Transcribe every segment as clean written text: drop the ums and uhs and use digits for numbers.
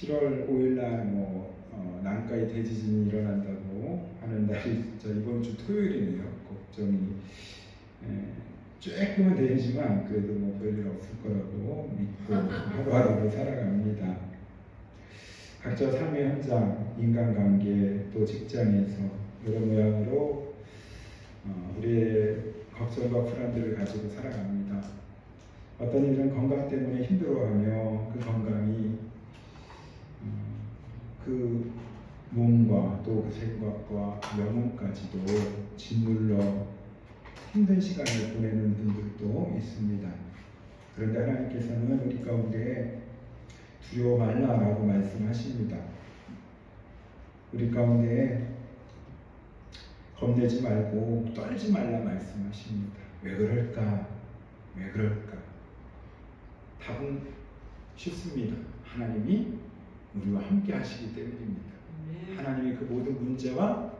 7월 5일날南海대지진이 일어난다고 하는 날이 이번 주 토요일이네요. 걱정이 조금은 되지만 그래도 별일 없을 거라고 믿고 하루하루 살아갑니다. 각자 삶의 현장, 인간관계, 또 직장에서 여러 모양으로 우리의 걱정과 불안들을 가지고 살아갑니다. 어떤 이들은 건강 때문에 힘들어하며 그 건강이 그 몸과 또 그 생각과 영혼까지도 짓눌러 힘든 시간을 보내는 분들도 있습니다. 그런데 하나님께서는 우리 가운데 두려워 말라라고 말씀하십니다. 우리 가운데 겁내지 말고 떨지 말라 말씀하십니다. 왜 그럴까? 왜 그럴까? 답은 쉽습니다. 하나님이 우리와 함께 하시기 때문입니다. 하나님이 그 모든 문제와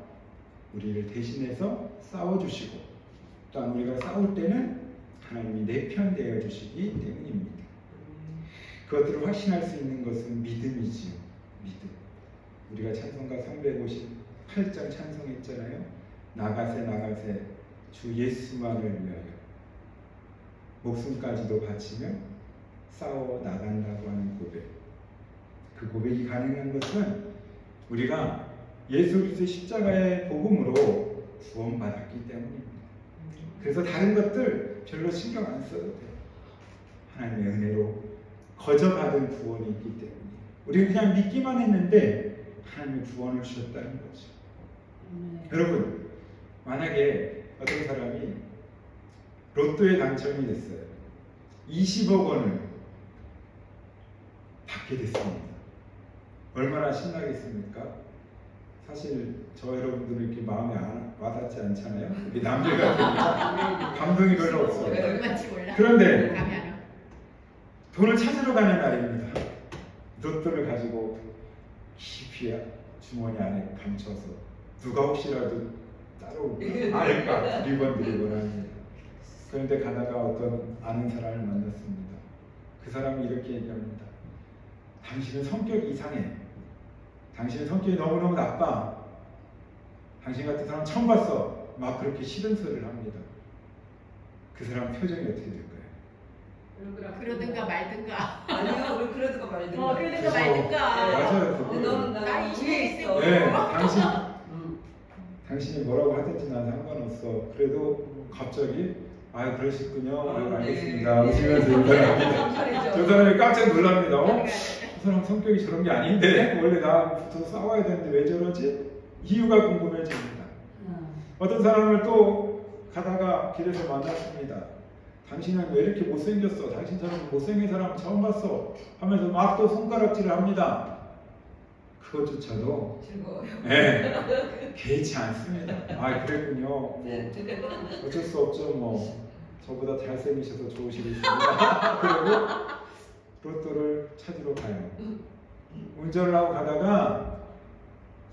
우리를 대신해서 싸워주시고 또한 우리가 싸울 때는 하나님이 내 편 되어 주시기 때문입니다. 그것들을 확신할 수 있는 것은 믿음이지요. 믿음. 우리가 찬송가 358장 찬송했잖아요. 나가세 나가세 주 예수만을 위하여 목숨까지도 바치며 싸워 나간다고 하는 고백. 그 고백이 가능한 것은 우리가 예수 그리스도의 십자가의 복음으로 구원받았기 때문입니다. 그래서 다른 것들 별로 신경 안 써도 돼요. 하나님의 은혜로 거저받은 구원이 있기 때문에 우리는 그냥 믿기만 했는데 하나님의 구원을 주셨다는 거죠. 여러분, 만약에 어떤 사람이 로또에 당첨이 됐어요. 20억 원을 받게 됐습니다. 얼마나 신나겠습니까? 사실 저 여러분들은 이렇게 마음이 와닿지 않잖아요. 우리 남들 같으니까 감동이 별로 없어요. 그런데 돈을 찾으러 가는 날입니다. 로또를 가지고 깊이 주머니 안에 감춰서 누가 혹시라도 따로 알까 두리번 합니다. 그런데 가다가 어떤 아는 사람을 만났습니다. 그 사람이 이렇게 얘기합니다. 당신은 성격이 이상해. 당신의 성격이 너무너무 나빠. 당신 같은 사람 처음 봤어. 막 그렇게 싫은 소리를 합니다. 그 사람 표정이 어떻게 될까요? 그러든가 말든가. 아니요, 우리 그러든가 말든가. 그러든가 말든가. 맞아요. 너는 나 위에 있어. 네, 당신이 뭐라고 하든지 난 상관없어. 그래도 갑자기 그러시군요. 알겠습니다. 웃으면서 인사합니다. 저 사람이 깜짝 놀랍니다. 그 사람 성격이 저런 게 아닌데 원래 나부터 싸워야 되는데 왜 저러지? 이유가 궁금해집니다. 어떤 사람을 또 가다가 길에서 만났습니다. 당신은 왜 이렇게 못생겼어? 당신처럼 못생긴 사람 처음 봤어. 하면서 막 또 손가락질을 합니다. 그것조차도 즐거워요. 개의치 않습니다. 그랬군요. 어쩔 수 없죠. 저보다 잘생기셔서 좋으시겠습니다. 그리고 로또를 찾으러 가요. 운전을 하고 가다가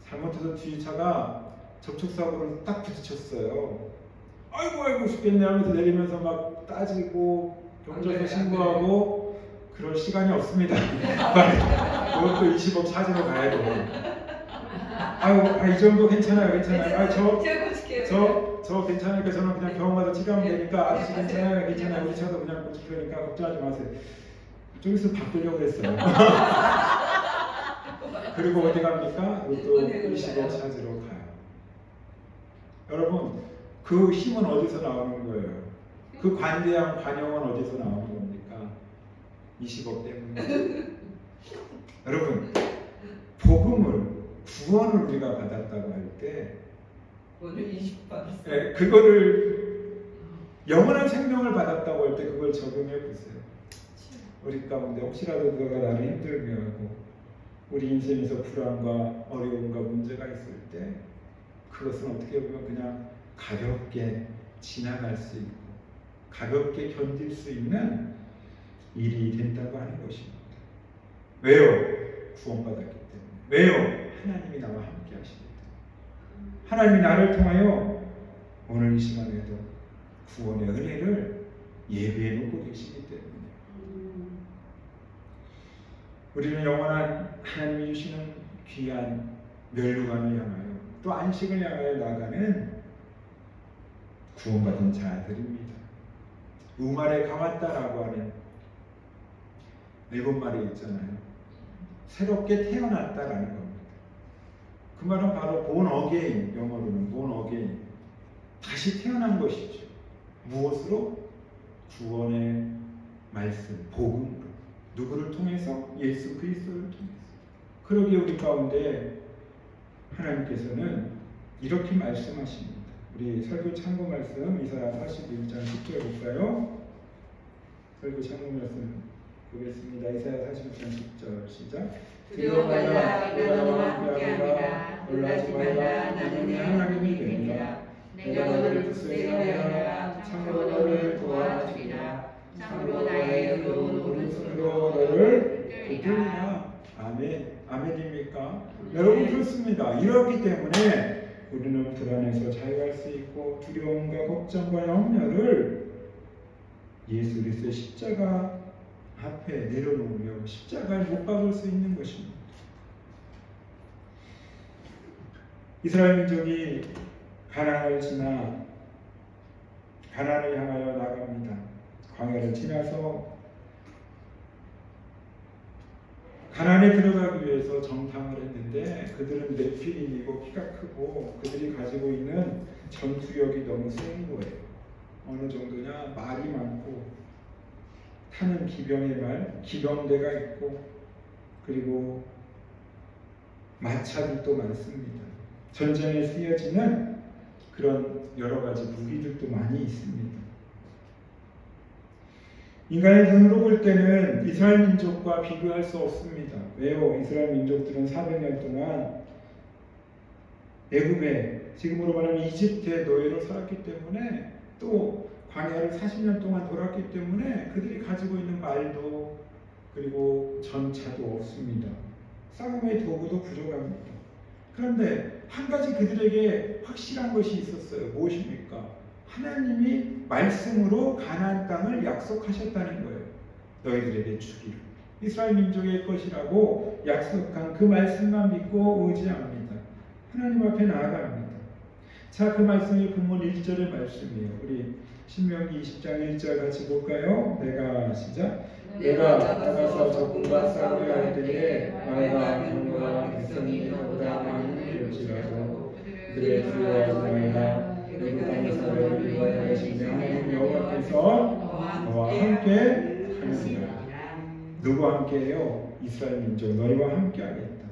잘못해서 뒤 차가 접촉사고를 딱 부딪혔어요. 아이고 죽겠네 하면서 내리면서 막 따지고 경찰서 신고하고 그럴 시간이 없습니다. 그것도 20억 찾으러 가야 돼요. 이 정도 괜찮아요. 저 괜찮으니까 저는 그냥 병원 가서 치료하면 되니까 아저씨 괜찮아요. 우리 차도 그냥 고치려니까 걱정하지 마세요. 좀 있으면 바꾸려고 했어요. 그리고 어디 갑니까? 또 20억 찾으러 가요. 여러분, 그 힘은 어디서 나오는 거예요? 그 관대한 관용은 어디서 나오는 겁니까? 20억 때문에. 여러분, 복음을, 구원을 우리가 받았다고 할 때 오늘 20 받았어요. 그거를 영원한 생명을 받았다고 할 때 그걸 적용해 보세요. 우리 가운데 혹시라도 누가 나를 힘들게 하고 우리 인생에서 불안과 어려움과 문제가 있을 때 그것은 어떻게 보면 그냥 가볍게 지나갈 수 있고 가볍게 견딜 수 있는 일이 된다고 하는 것입니다. 왜요? 구원받았기 때문에. 왜요? 하나님이 나와 함께 하시기 때문에. 하나님이 나를 통하여 오늘 이 시간에도 구원의 은혜를 예배해 놓고 계시기 때문에. 우리는 영원한 하나님이 주시는 귀한 멸류관을 향하여 또 안식을 향하여 나가는 구원받은 자들입니다. 우말에 가왔다라고 하는 일본 말이 있잖아요. 새롭게 태어났다라는 겁니다. 그 말은 바로 born again, 영어로는 born again. 다시 태어난 것이죠. 무엇으로? 구원의 말씀, 복음으로. 누구를 통해서? 예수 그리스도를 통해서. 그러기에 우리 가운데 하나님께서는 이렇게 말씀하십니다. 우리 설교 참고 말씀 이사야 41장 10절 볼까요? 설교 참고 말씀 보겠습니다. 이사야 41장 10절 시작. 두려워 말라, 내가 너와 함께하리라. 놀라지 말라, 나는 네 하나님이 되리라. 내가 너를 붙들리라. 참으로 너를 도와주리라. 참으로 나의 의로운 오른손으로 너를 붙들리라. 아멘. 아멘입니까? 여러분 그렇습니다. 이렇기 때문에 우리는 불안에서 자유할 수 있고 두려움과 걱정과 염려를 예수 그리스도의 십자가 앞에 내려놓으며 십자가에 못 박을 수 있는 것입니다. 이스라엘 민족이 가나안을 지나 가나안을 향하여 나갑니다. 광야를 지나서 가나안에 들어가기 위해서 정탐을 했는데 그들은 네피림이고 키가 크고 그들이 가지고 있는 전투력이 너무 센 거예요. 어느 정도냐? 말이 많고 타는 기병의 말, 기병대가 있고 그리고 마차들도 많습니다. 전쟁에 쓰여지는 그런 여러 가지 무기들도 많이 있습니다. 인간의 눈으로 볼 때는 이스라엘 민족과 비교할 수 없습니다. 왜요? 이스라엘 민족들은 400년 동안 애굽에, 지금으로 말하면 이집트의 노예로 살았기 때문에 또 광야를 40년 동안 돌았기 때문에 그들이 가지고 있는 말도 그리고 전차도 없습니다. 싸움의 도구도 부족합니다. 그런데 한 가지 그들에게 확실한 것이 있었어요. 무엇입니까? 하나님이 말씀으로 가나안 땅을 약속하셨다는 거예요. 너희들에게 주기를. 이스라엘 민족의 것이라고 약속한 그 말씀만 믿고 의지합니다. 하나님 앞에 나아갑니다. 자, 그 말씀이 본문 1절의 말씀이에요. 우리 신명기 20장 1절 같이 볼까요? 내가 시작. 내가 나가서 적군과 싸우려 할 때에 말과 병과 백성이 너보다 많이 올지라도 그들의 두려워하지 말라. 애굽 땅에서 너희를 위하여 하시는 하나님 여호와께서 너와 함께 하시리라. 누구와 함께해요? 이스라엘 민족 너희와 함께하겠다.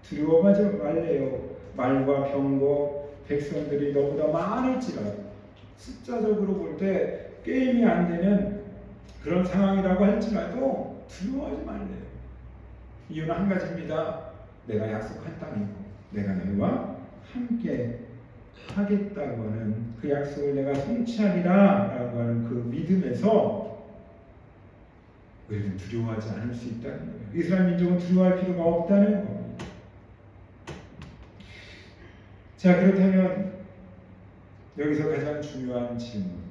두려워하지 말래요. 말과 병거 백성들이 너보다 많을지라도 숫자적으로 볼 때 게임이 안 되는 그런 상황이라고 할지라도 두려워하지 말래요. 이유는 한 가지입니다. 내가 약속한 땅이고 내가 너희와 함께 하겠다고 하는 그 약속을 내가 성취하리라 라고 하는 그 믿음에서 우리는 두려워하지 않을 수 있다는 거예요. 이스라엘 민족은 두려워할 필요가 없다는 겁니다. 자, 그렇다면 여기서 가장 중요한 질문,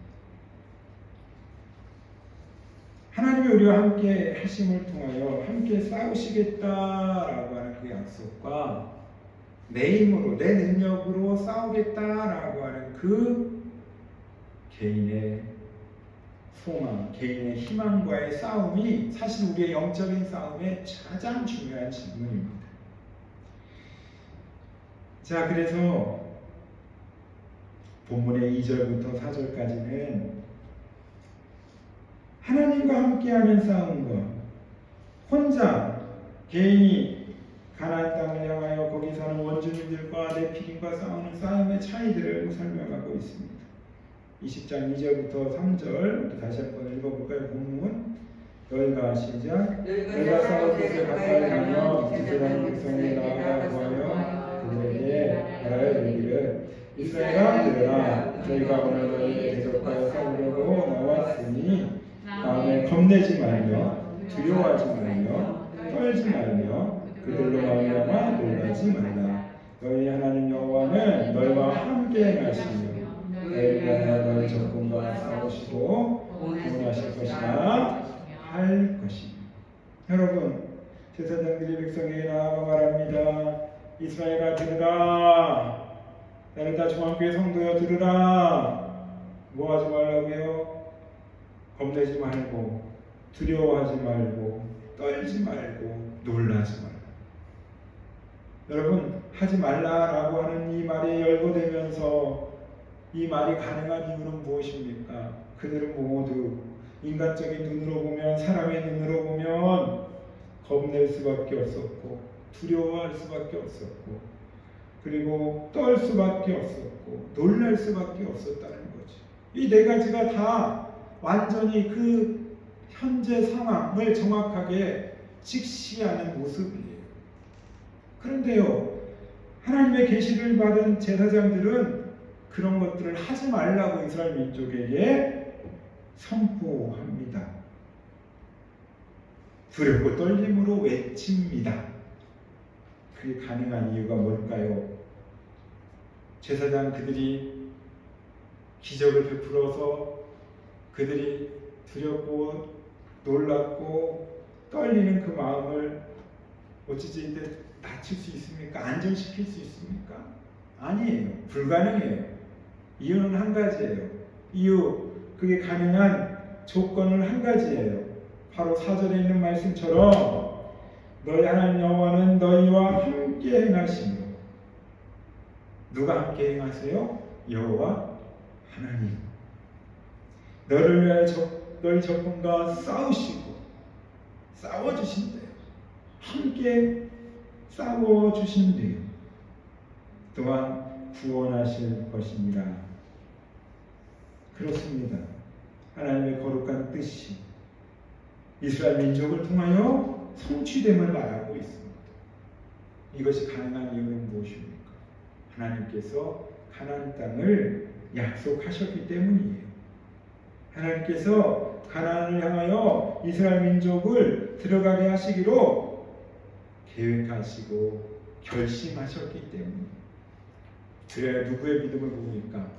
하나님이 우리와 함께 하심을 통하여 함께 싸우시겠다라고 하는 그 약속과 내 힘으로 내 능력으로 싸우겠다라고 하는 그 개인의 소망, 개인의 희망과의 싸움이 사실 우리의 영적인 싸움의 가장 중요한 질문입니다. 자, 그래서 본문의 2절부터 4절까지는 하나님과 함께하는 싸움과 혼자 개인이 가나안 땅을 향하여 거기 사는 원주민들과 네피림과 싸우는 싸움의 차이들을 설명하고 있습니다. 20장 2절부터 3절 다시 한번 읽어볼까요? 본문 너희가 시작. 너희가 싸울 곳에 가까이 가면 이스라엘 백성이 나아가 구하여 그들에게 말하여 이르기를 이스라엘아 들으라. 저희가 오늘 너희를 대적하여 싸우려고 나왔으니 마음에 겁내지 말며 두려워하지 말며 떨지 말며 그들로 말미암아 놀라지 말라. 너희 하나님 여호와는 너희와 함께 하시며 너희를 위하여 너희 적군과 싸우시고 구원하실 것이라 할 것입니다. 여러분, 제사장들이 백성에게 나아가 말합니다. 이스라엘아 들으라. 나를 다 중앙교회 성도여 들으라. 뭐 하지 말라고요? 겁내지 말고 두려워하지 말고 떨지 말고 놀라지 말고. 여러분, 하지 말라라고 하는 이 말에 열거되면서 이 말이 가능한 이유는 무엇입니까? 그들은 모두 인간적인 눈으로 보면, 사람의 눈으로 보면 겁낼 수밖에 없었고 두려워할 수밖에 없었고 그리고 떨 수밖에 없었고 놀랄 수밖에 없었다는 거죠. 이 네 가지가 다 완전히 그 현재 상황을 정확하게 직시하는 모습이에요. 그런데요, 하나님의 계시를 받은 제사장들은 그런 것들을 하지 말라고 이스라엘 민족에게 선포합니다. 두렵고 떨림으로 외칩니다. 그게 가능한 이유가 뭘까요? 제사장 그들이 기적을 베풀어서 그들이 두렵고 놀랍고 떨리는 그 마음을 어찌지 이때 낮출 수 있습니까? 안정시킬 수 있습니까? 아니에요. 불가능해요. 이유는 한 가지예요. 그게 가능한 조건은 한 가지예요. 바로 4절에 있는 말씀처럼 너희 하나님 여호와는 너희와 함께 행하시며. 누가 함께 행하세요? 여호와 하나님. 너를 위하여 너희 적군과 싸우시고 싸워주신대요. 함께 싸워주신대요. 또한 구원하실 것이니라. 그렇습니다. 하나님의 거룩한 뜻이 이스라엘 민족을 통하여 성취됨을 말하고 있습니다. 이것이 가능한 이유는 무엇입니까? 하나님께서 가나안 땅을 약속하셨기 때문이에요. 하나님께서 가나안을 향하여 이스라엘 민족을 들어가게 하시기로 계획하시고 결심하셨기 때문이에요. 그래야 누구의 믿음을 보니까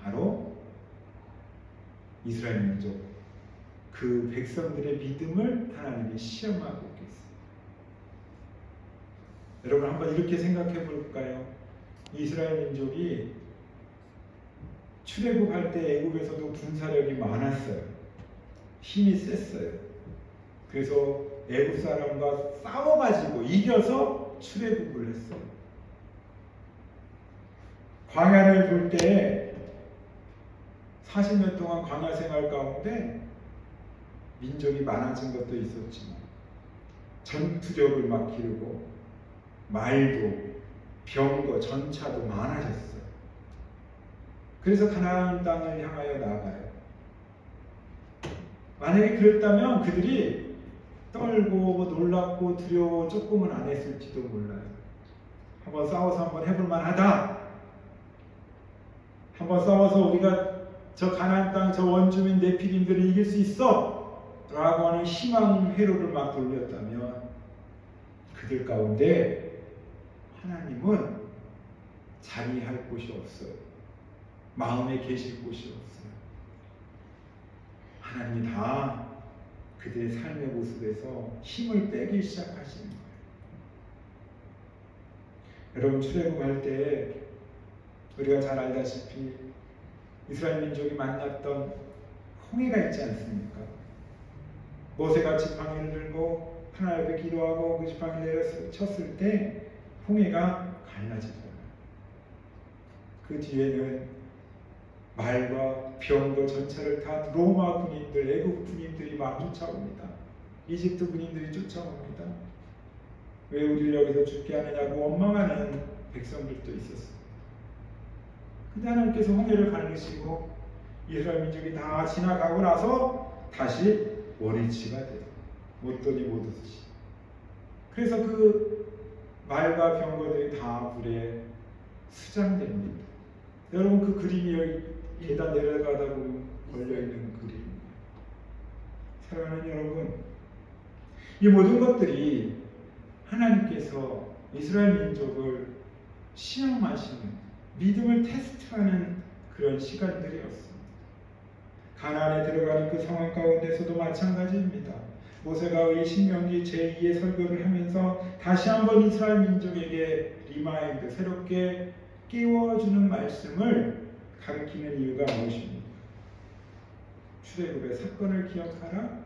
바로 이스라엘 민족, 그 백성들의 믿음을 하나님이 시험하고 계세요. 여러분 한번 이렇게 생각해 볼까요? 이스라엘 민족이 출애굽할 때 애굽에서도 군사력이 많았어요. 힘이 셌어요. 그래서 애굽 사람과 싸워가지고 이겨서 출애굽을 했어요. 광야를 돌 때 40년 동안 광야 생활 가운데 민족이 많아진 것도 있었지만 전투력을 막 기르고 말도 병거 전차도 많아졌어요. 그래서 가나안 땅을 향하여 나아가요. 만약에 그랬다면 그들이 떨고 놀랍고 두려워 조금은 안 했을지도 몰라요. 한번 싸워서 한번 해볼 만하다. 한번 싸워서 우리가 저 가나안 땅 저 원주민 네피림들을 이길 수 있어 라고 하는 희망 회로를 막 돌렸다면 그들 가운데 하나님은 자리할 곳이 없어요. 마음에 계실 곳이 없어요. 하나님이 다 그들의 삶의 모습에서 힘을 빼기 시작하시는 거예요. 여러분 출애굽할 때 우리가 잘 알다시피 이스라엘 민족이 만났던 홍해가 있지 않습니까? 모세가 지팡이를 들고 하나님 앞에 기도하고 그 지팡이를 내려쳤을 때 홍해가 갈라지잖아요. 그 뒤에는 말과 병거 전차를 타 로마 군인들, 애국 군인들이 막 쫓아옵니다. 이집트 군인들이 쫓아옵니다. 왜 우리를 여기서 죽게 하느냐고 원망하는 백성들도 있었습니다. 근데 하나님께서 홍해를 가르시고 이스라엘 민족이 다 지나가고 나서 다시 원위치가 돼요. 못더니 못 오듯이. 그래서 그 말과 병거들이 다 불에 수장됩니다. 여러분 그 그림이 여기 계단 내려가다 보면 걸려있는 그림입니다. 사랑하는 여러분, 이 모든 것들이 하나님께서 이스라엘 민족을 시험하시는, 믿음을 테스트하는 그런 시간들이었습니다. 가나안에 들어가는 그 상황 가운데서도 마찬가지입니다. 모세가 이 신명기 제2의 설교를 하면서 다시 한번 이스라엘 민족에게 리마인드, 새롭게 끼워주는 말씀을 가르치는 이유가 무엇입니까? 출애굽의 사건을 기억하라.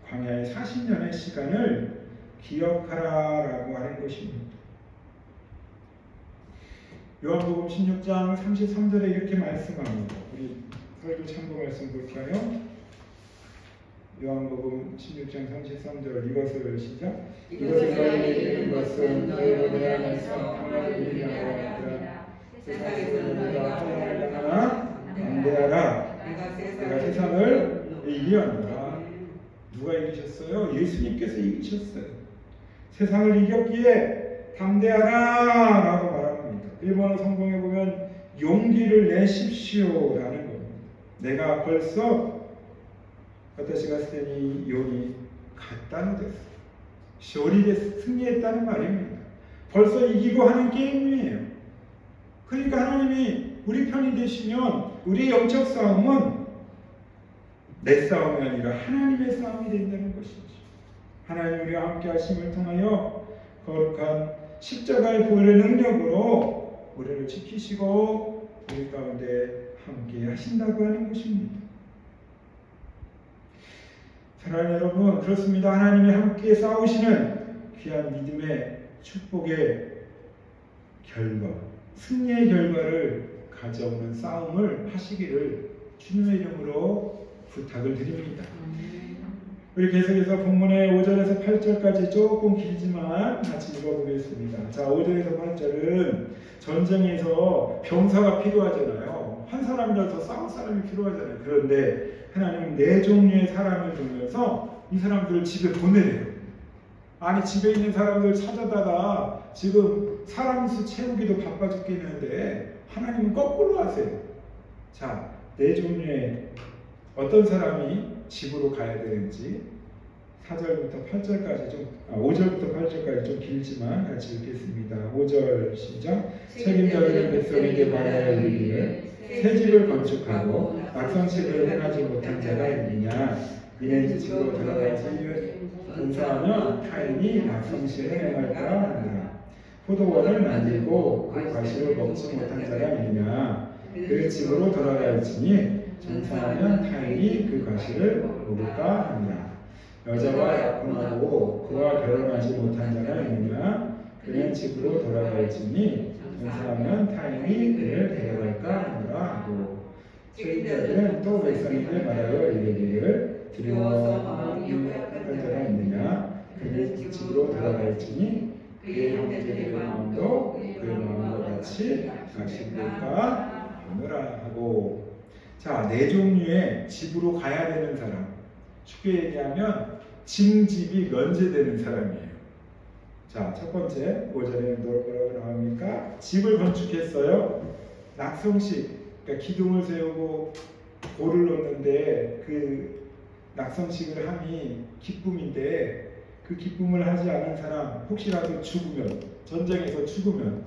광야의 40년의 시간을 기억하라라고 하는 것입니다. 요한복음 16장 33절에 이렇게 말씀합니다. 우리 설교 참고 말씀 볼까요? 요한복음 16장 33절 이것을 시작. 이것을 너희에게 이르는 것은 너희로 내 안에서 평안을 누리게 하라. 세상에서는 너희가 환난을 당하나 담대하라. 내가 세상을 이기었노라. 누가 이기셨어요? 예수님께서 이기셨어요. 세상을 이겼기에 담대하라 라고 말합니다. 일본어 성경에 보면 용기를 내십시오 라는 겁니다. 내가 벌써私がすでに世に勝ったのです。勝利です。승리했다는 말입니다. 벌써 이기고 하는 게임이에요. 그러니까 하나님이 우리 편이 되시면 우리 영적 싸움은 내 싸움이 아니라 하나님의 싸움이 된다는 것이죠. 하나님 우리와 함께 하심을 통하여 거룩한 십자가의 보혈의 능력으로 우리를 지키시고 우리 가운데 함께 하신다고 하는 것입니다. 사랑하는 여러분, 그렇습니다. 하나님이 함께 싸우시는 귀한 믿음의 축복의 결과, 승리의 결과를 가져오는 싸움을 하시기를 주님의 이름으로 부탁을 드립니다. 우리 계속해서 본문의 5절에서 8절까지 조금 길지만 같이 읽어보겠습니다. 자, 5절에서 8절은 전쟁에서 병사가 필요하잖아요. 한 사람이라도 싸울 사람이 필요하잖아요. 그런데 하나님은 4종류의 사람을 두면서 이 사람들을 집에 보내래요. 아니, 집에 있는 사람들 찾아다가 지금 사람 수 채우기도 바빠 죽겠는데 하나님은 거꾸로 하세요. 자, 4종류의 어떤 사람이 집으로 가야 되는지 4절부터 8절까지 5절부터 8절까지 좀 길지만 같이 읽겠습니다. 5절 시작. 책임자들은 백성에게 말하여 이르기를 새 집을 건축하고 낙성식을 행하지 못한 자가 있느냐? 이는 집으로 들어가지 은사하며 타인이 낙성식을 행할까 하느라. 포도원을 만들고 그 과실을 먹지 못한 자가 있느냐? 그 집으로 돌아갈지니 전사하면 타인이 그 과실을 먹을까 하느라. 여자와 약혼하고 그와 결혼하지 못한 자가 있느냐? 그는 집으로 돌아갈지니 전사하면 타인이 그를 데려갈까 하느라 하고. 책임자들은 또 백성에게 말하여 이르기를 두려워서 마음이 약한 자가 있느냐? 그는 집으로 돌아갈지니 그의 형제들의 마음도 그의 마음과 같이 가실까 하느라 하고. 자, 4종류의 집으로 가야 되는 사람, 쉽게 얘기하면 징집이 면제되는 사람이에요. 자, 첫 번째 5절에 뭐라고 나옵니까? 집을 건축했어요. 낙성식, 그러니까 기둥을 세우고 돌을 놓는데 그 낙성식을 함이 기쁨인데 그 기쁨을 하지 않은 사람, 혹시라도 죽으면, 전쟁에서 죽으면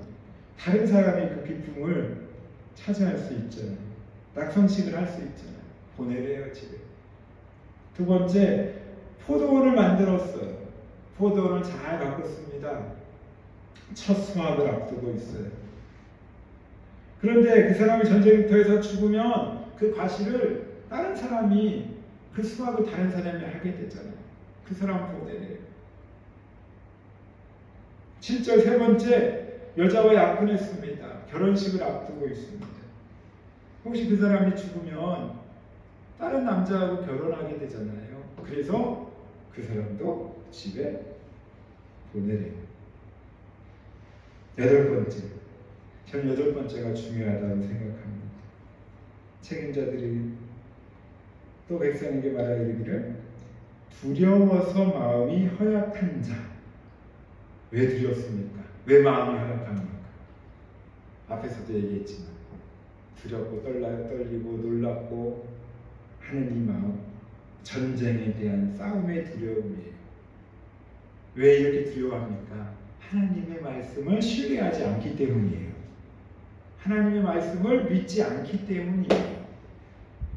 다른 사람이 그 기쁨을 차지할 수 있잖아요. 낙성식을 할 수 있잖아요. 보내래요, 집에. 두 번째, 포도원을 만들었어요. 포도원을 잘 가꿨습니다. 첫 수확을 앞두고 있어요. 그런데 그 사람이 전쟁터에서 죽으면 그 과실을 다른 사람이, 그 수확을 다른 사람이 하게 되잖아요. 그 사람 보내래요. 7절 세 번째, 여자와 약혼했습니다. 결혼식을 앞두고 있습니다. 혹시 그 사람이 죽으면 다른 남자하고 결혼하게 되잖아요. 그래서 그 사람도 집에 보내래요. 8번째, 저는 8번째가 중요하다고 생각합니다. 책임자들이 또 백성에게 말하여 이르기를 두려워서 마음이 허약한 자. 왜 두렵습니까? 왜 마음이 허약합니까? 앞에서도 얘기했지만 두렵고 떨리고 놀랍고 하는 이 마음, 전쟁에 대한 싸움의 두려움이에요. 왜 이렇게 두려워합니까? 하나님의 말씀을 신뢰하지 않기 때문이에요. 하나님의 말씀을 믿지 않기 때문이에요.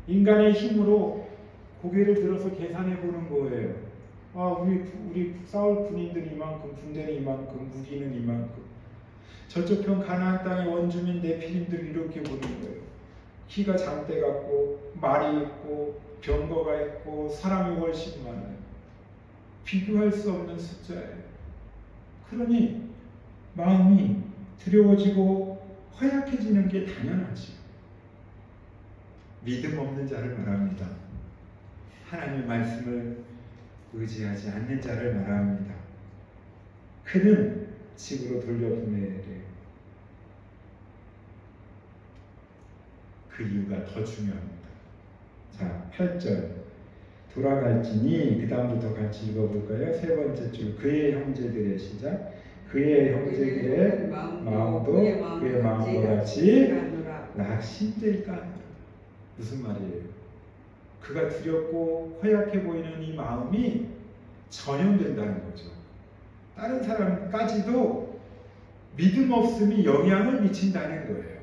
인간의 힘으로 고개를 들어서 계산해 보는 거예요. 아, 우리 싸울 군인들이 이만큼, 군대는 이만큼, 무기는 이만큼. 저쪽 편 가나안 땅의 원주민 네피림들 이렇게 보는 거예요. 키가 장대 같고, 말이 있고, 병거가 있고, 사람이 훨씬 많아요. 비교할 수 없는 숫자예요. 그러니 마음이 두려워지고 허약해지는 게 당연하지. 믿음 없는 자를 말합니다. 하나님의 말씀을 의지하지 않는 자를 말합니다. 그는 집으로 돌려보내래. 그 이유가 더 중요합니다. 자, 8절. 돌아갈지니, 그 다음부터 같이 읽어볼까요? 세 번째 줄. 그의 형제들의 시작. 그의 형제들의 마음도 그의 마음과 같이 낙심될까 하노라. 무슨 말이에요? 그가 두렵고 허약해 보이는 이 마음이 전염된다는 거죠. 다른 사람까지도 믿음 없음이 영향을 미친다는 거예요.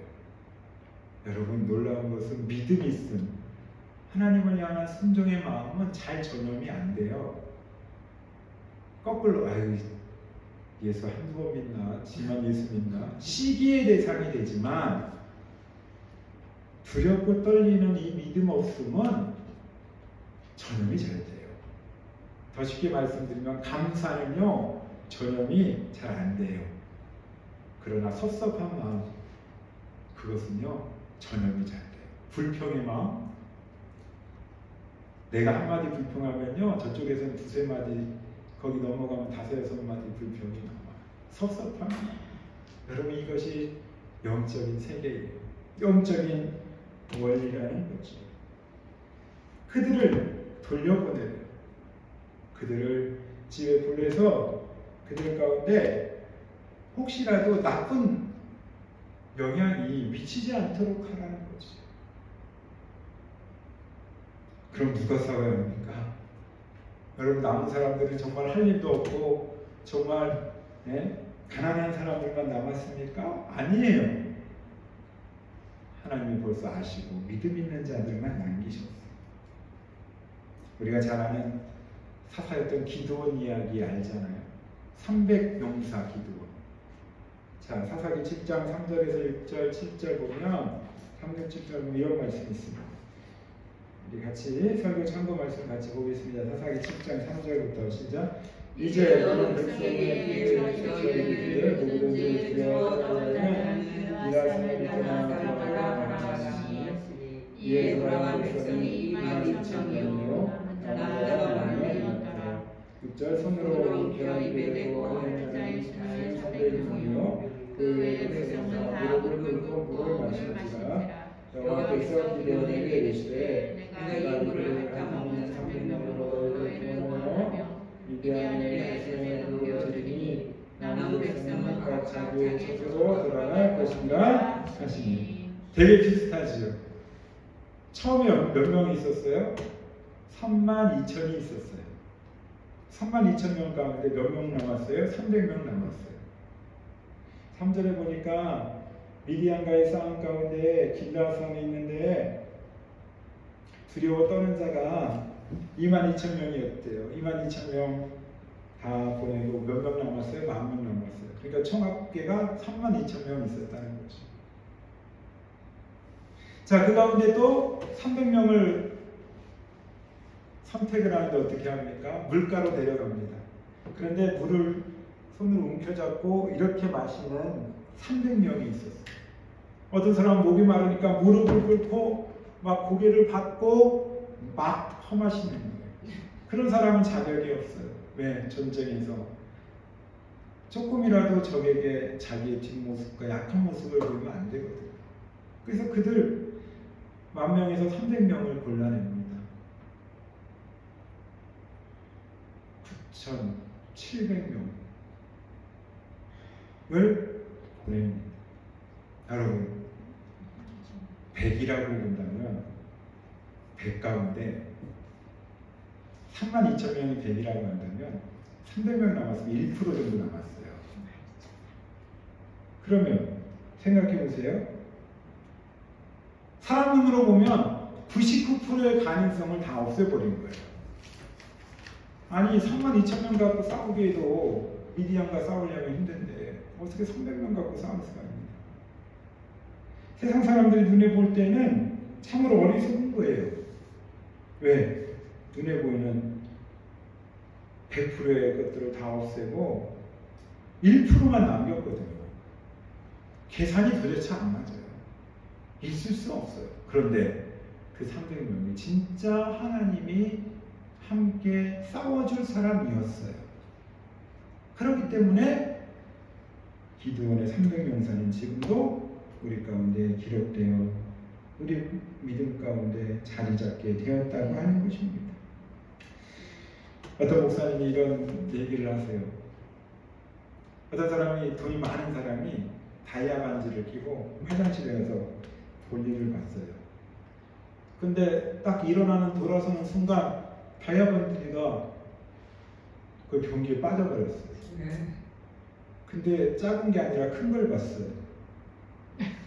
여러분, 놀라운 것은 믿음이 있음, 하나님을 향한 순종의 마음은 잘 전염이 안 돼요. 거꾸로 아유, 예수 한두 번 믿나, 지만 예수 믿나, 시기의 대상이 되지만 두렵고 떨리는 이 믿음 없음은 전염이 잘 돼요. 더 쉽게 말씀드리면 감사는요, 전염이 잘 안 돼요. 그러나 섭섭한 마음, 그것은요, 전염이 잘 돼요. 불평의 마음, 내가 한마디 불평하면요, 저쪽에서는 두세 마디, 거기 넘어가면 다섯 여섯 마디 불평이 나와요. 섭섭함. 여러분, 이것이 영적인 세계예요. 영적인 원리라는 거죠. 그들을 돌려보내요. 그들을 집에 보내서 그들 가운데 혹시라도 나쁜 영향이 미치지 않도록 하라는 거죠. 그럼 누가 싸워야 합니까? 여러분, 남은 사람들은 정말 할 일도 없고 정말 가난한 사람들만 남았습니까? 아니에요. 하나님이 벌써 아시고 믿음 있는 자들만 남기셨어요. 우리가 잘 아는 사사였던 기드온 이야기 알잖아요. 300용사 기드온. 자, 사사기 7장 3절에서 6절, 7절 보면 3절, 7절 보면 이런 말씀이 있습니다. 우리 같이 설교 참고 말씀 같이 보겠습니다. 사사기 7장 3절부터 시작. 이제 너는 백성의 피를 저희에게 누구든지 두려워하는 이라사를 떠나가라 하시니 이에 돌아간 백성이 22,000명이요 나무가 많이 일었더라. 6절 손으로 움켜 입에 대고 하는 자의 300명이요 그 외의 백성은 다 무릎을 꿇고 물을 마시니라. 여호와 백성 기드온에게 이르시되 내가 이물을 탐하는 300명으로 너희를 구원하며 미디안의 백성에 누워지니 남은 백성은 각 자기의 처소로 돌아갈 것인가 하시니. 되게 비슷하지요. 처음에 몇 명이 있었어요? 32,000이 있었어요. 32,000명 가운데 몇 명 남았어요? 300명 남았어요. 3절에 보니까 미디안과의 싸움 가운데 길라성이 있는데 두려워 떠는 자가 22,000명이었대요. 22,000명 다 보내고 몇 명 남았어요? 10,000명 남았어요. 그러니까 총 합계가 32,000명 있었다는 거죠. 자, 그 가운데 또 300명을 선택을 하는데 어떻게 합니까? 물가로 데려갑니다. 그런데 물을 손으로 움켜잡고 이렇게 마시는 300명이 있었어요. 어떤 사람은 목이 마르니까 무릎을 꿇고 막 고개를 받고 막 퍼마시는 거예요. 그런 사람은 자격이 없어요. 왜? 전쟁에서 조금이라도 적에게 자기의 뒷모습과 약한 모습을 보이면 안 되거든요. 그래서 그들 10,000명에서 300명을 골라냅니다. 9,700명을 보냅니다. 여러분, 100이라고 본다면 100 가운데 32,000명이 100이라고 한다면 300명 남았으면 1% 정도 남았어요. 그러면 생각해 보세요. 사람 눈으로 보면 99%의 가능성을 다 없애버린 거예요. 아니 32,000명 갖고 싸우기에도 미디안과 싸우려면 힘든데 어떻게 300명 갖고 싸울 수가 있습니까? 세상 사람들이 눈에 볼 때는 참으로 어리석은 거예요. 왜? 눈에 보이는 100%의 것들을 다 없애고 1%만 남겼거든요. 계산이 도대체 안 맞아요. 있을 수 없어요. 그런데 그 300명이 진짜 하나님이 함께 싸워줄 사람이었어요. 그렇기 때문에 기드온의 300명사는 지금도 우리 가운데 기록되어 우리 믿음 가운데 자리 잡게 되었다고 하는 것입니다. 어떤 목사님이 이런 얘기를 하세요. 어떤 사람이 돈이 많은 사람이 다이아 반지를 끼고 화장실에 가서 볼일을 봤어요. 근데 딱 일어나는 돌아서는 순간 다이아 반지가 그 변기에 빠져버렸어요. 근데 작은 게 아니라 큰 걸 봤어요.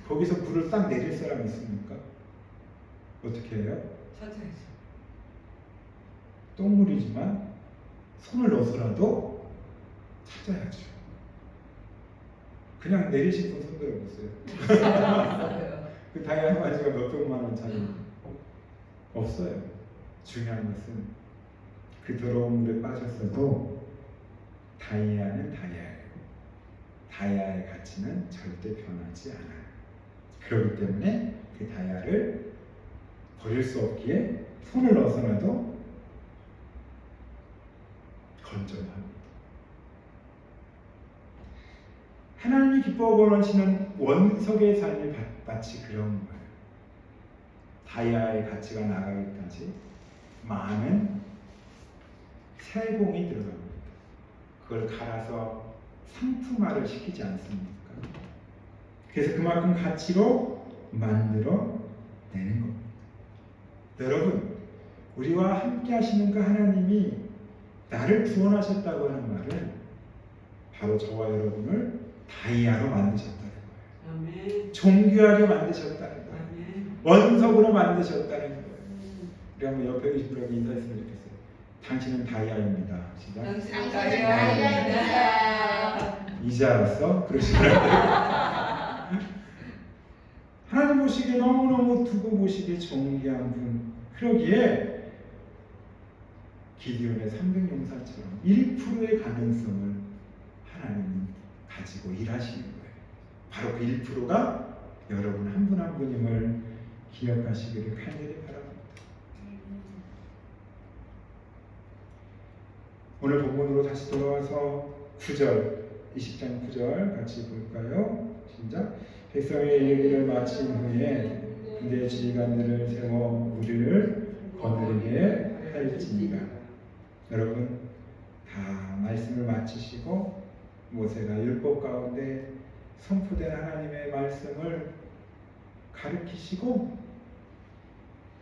거기서 불을 딱 내릴 사람이 있습니까? 어떻게 해요? 찾아야죠. 똥물이지만 손을 넣어서라도 찾아야죠. 그냥 내리신 분 손 들어보세요. 그 다이아 반지가 몇백만 원짜리 없어요. 중요한 것은 그 더러운 물에 빠졌어도 다이아는 다이아예요. 다이아의 가치는 절대 변하지 않아요. 그렇기 때문에 그 다이아를 버릴 수 없기에 손을 넣어서라도 건져합니다. 하나님이 기뻐하고 원하시는 원석의 삶이 마치 그런 거예요. 다이아의 가치가 나가기까지 많은 세공이 들어갑니다. 그걸 갈아서 상품화를 시키지 않습니까? 그래서 그만큼 가치로 만들어 내는 겁니다. 여러분, 우리와 함께 하시는 그 하나님이 나를 구원하셨다고 하는 말은 바로 저와 여러분을 다이아로 만드셨다는 거예요. 아멘. 존귀하게 만드셨다는 거예요. 아멘. 원석으로 만드셨다는 거예요. 우리 한번 옆에 계신 분에게 인사했으면 좋겠어요. 당신은 다이아입니다. 시작. 당신은 다이아입니다. 이제 알았어? 그러시더라고요. 하나님 보시기에 너무너무 두고 보시기에 존귀한 분. 그러기에 기드온의 300용사처럼 1%의 가능성을 하나님은 가지고 일하시는 거예요. 바로 그 1%가 여러분 한 분 한 분임을 기억하시기를 간절히 바랍니다. 오늘 본문으로 다시 돌아와서 9절, 20장 9절 같이 볼까요? 시작. 백성의 얘기를 마친 후에 그대 지휘관들을 세워 우리를 거느리게 할지니라. 여러분 다 말씀을 마치시고 모세가 율법 가운데 선포된 하나님의 말씀을 가르치시고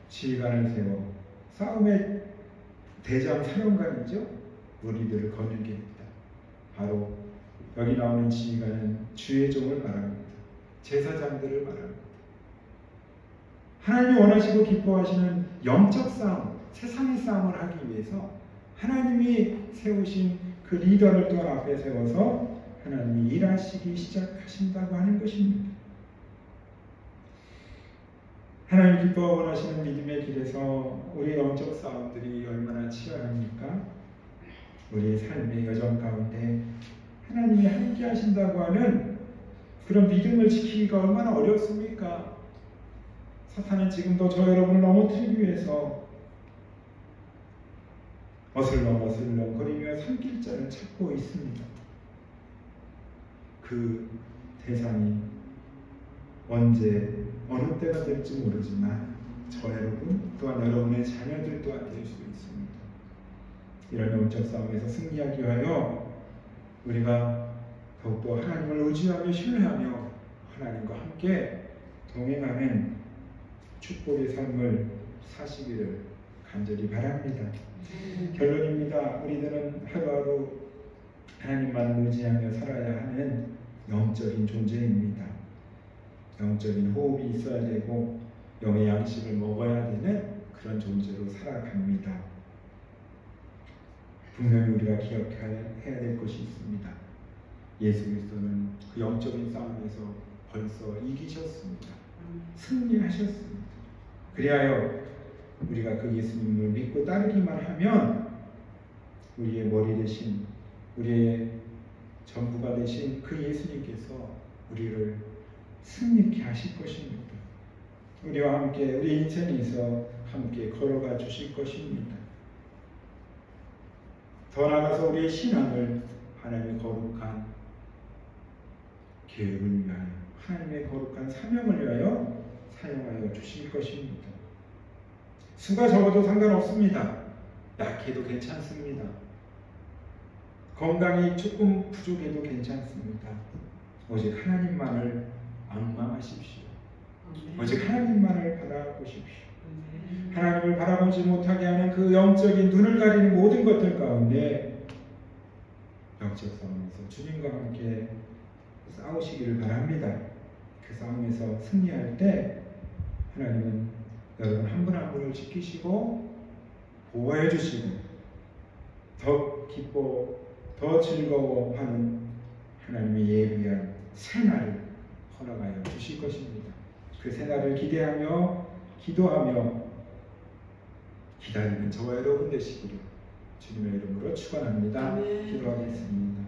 지휘관을 세워 싸움의 대장 사령관이죠. 우리들을 거느리게 했다. 바로 여기 나오는 지휘관은 주의 종을 말합니다. 제사장들을 말합니다. 하나님이 원하시고 기뻐하시는 영적 싸움, 세상의 싸움을 하기 위해서 하나님이 세우신 그 리더를 또 앞에 세워서 하나님이 일하시기 시작하신다고 하는 것입니다. 하나님 기뻐하고 원하시는 믿음의 길에서 우리의 영적 싸움들이 얼마나 치열합니까? 우리의 삶의 여정 가운데 하나님이 함께 하신다고 하는 그런 믿음을 지키기가 얼마나 어렵습니까? 사탄은 지금도 저 여러분을 넘어뜨리기 위해서 어슬렁어슬렁 거리며 산길자를 찾고 있습니다. 그 대상이 언제 어느 때가 될지 모르지만 저 여러분 또한 여러분의 자녀들 또한 될 수 있습니다. 이런 영적 싸움에서 승리하기 위하여 우리가 더욱더 하나님을 의지하며 신뢰하며 하나님과 함께 동행하는 축복의 삶을 사시기를 간절히 바랍니다. 결론입니다. 우리들은 하루하루 하나님만 의지하며 살아야 하는 영적인 존재입니다. 영적인 호흡이 있어야 되고 영의 양식을 먹어야 되는 그런 존재로 살아갑니다. 분명히 우리가 기억해야 될 것이 있습니다. 예수 그리스도는 그 영적인 싸움에서 벌써 이기셨습니다. 승리하셨습니다. 그리하여 우리가 그 예수님을 믿고 따르기만 하면 우리의 머리 대신, 우리의 전부가 되신 그 예수님께서 우리를 승리케 하실 것입니다. 우리와 함께 우리 인생에서 함께 걸어가 주실 것입니다. 더 나아가서 우리의 신앙을 하나님의 거룩한 계획을 위하여, 하나님의 거룩한 사명을 위하여 사용하여 주실 것입니다. 수가 적어도 상관없습니다. 약해도 괜찮습니다. 건강이 조금 부족해도 괜찮습니다. 오직 하나님만을 앙망하십시오. 오직 하나님만을 바라보십시오. 하나님을 바라보지 못하게 하는 그 영적인 눈을 가리는 모든 것들 가운데 영적 싸움에서 주님과 함께 싸우시기를 바랍니다. 그 싸움에서 승리할 때 하나님은 여러분 한 분 한 분을 지키시고 보호해 주시고 더 기뻐 더 즐거워하는 하나님의 예비한 새날을 허락하여 주실 것입니다. 그 새날을 기대하며 기도하며 기다리는 저와 여러분 되시기를 주님의 이름으로 축원합니다. 기도하겠습니다.